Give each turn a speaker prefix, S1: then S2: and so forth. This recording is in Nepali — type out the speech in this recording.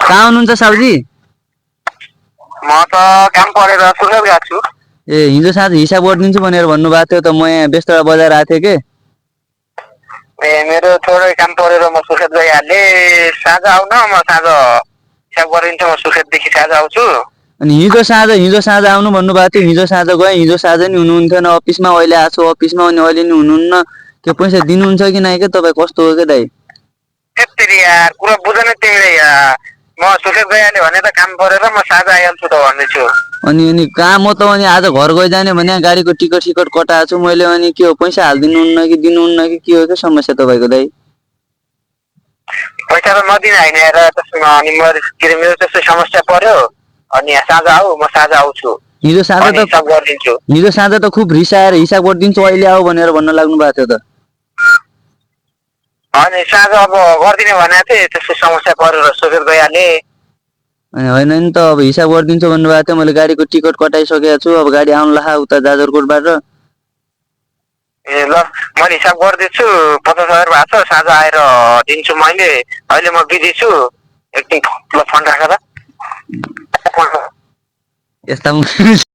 S1: कहाँ हुनुहुन्छ साउजी?
S2: म त काम परेर सुरत गएको छु।
S1: ए हिजो साँझ हिसाब गरिदिन्छु भनेर भन्नुभएको थियो त म यहाँ व्यस्तता बजार आएको थिएँ के।
S2: मेरो थोरै काम परेर म सुर्खेत गइहालेँ। साँझ आउन म साँझ हिसाब गरिदिन्छु। म सुर्खेतदेखि साँझ आउँछु।
S1: अनि हिजो साँझ आउनु भन्नुभएको थियो। हिजो साँझ गएँ, हिजो साँझ नि हुनुहुन्थेन अफिसमा। अहिले आएको छु अफिसमा, अनि अहिले नि हुनुहुन्न। के पैसा दिनुहुन्छ कि नै के तपाईँ? कस्तो हो के दाइ?
S2: त्यस्तरी यार, कुरा बुझ न तिमीले यार। म सुर्खेत गइहालेँ भने त काम परेर म साँझ आइहाल्छु त भन्दैछु।
S1: अनि कहाँ म त अनि आज घर गइजाने भने गाडीको टिकट कटाएको छु मैले। अनि के हो, पैसा हालिदिनुहुन्न कि दिनुहुन्न कि के हो के समस्या तपाईँको दाइ?
S2: पैसा त नदिने होइन यार। त्यसमा अनि मेरो त्यस्तो समस्या पर्यो। अनि साँझ आऊ, म साँझ आउँछु।
S1: हिजो
S2: अनि हिसाब गरिदिन्छु।
S1: साँझ त खुब रिसाएर हिसाब गरिदिन्छु अहिले आऊ भनेर भन्न लाग्नु भएको थियो त।
S2: अनि साँझ अब गरिदिने भनेको थिएँ, त्यस्तो समस्या परेर सुर्खेत गइहालेँ।
S1: अनि होइन नि त, अब हिसाब गरिदिन्छु भन्नुभएको थियो। मैले गाडीको टिकट कटाइसकेको छु। अब गाडी आउनु ला उता जाजरकोटबाट।
S2: ए ल, मैले हिसाब गरिदिन्छु। 50,000 भएको छ, साँझ आएर दिन्छु मैले। अहिले म बिजी छु। एकछिन ल फोन राख त।
S1: यस्ता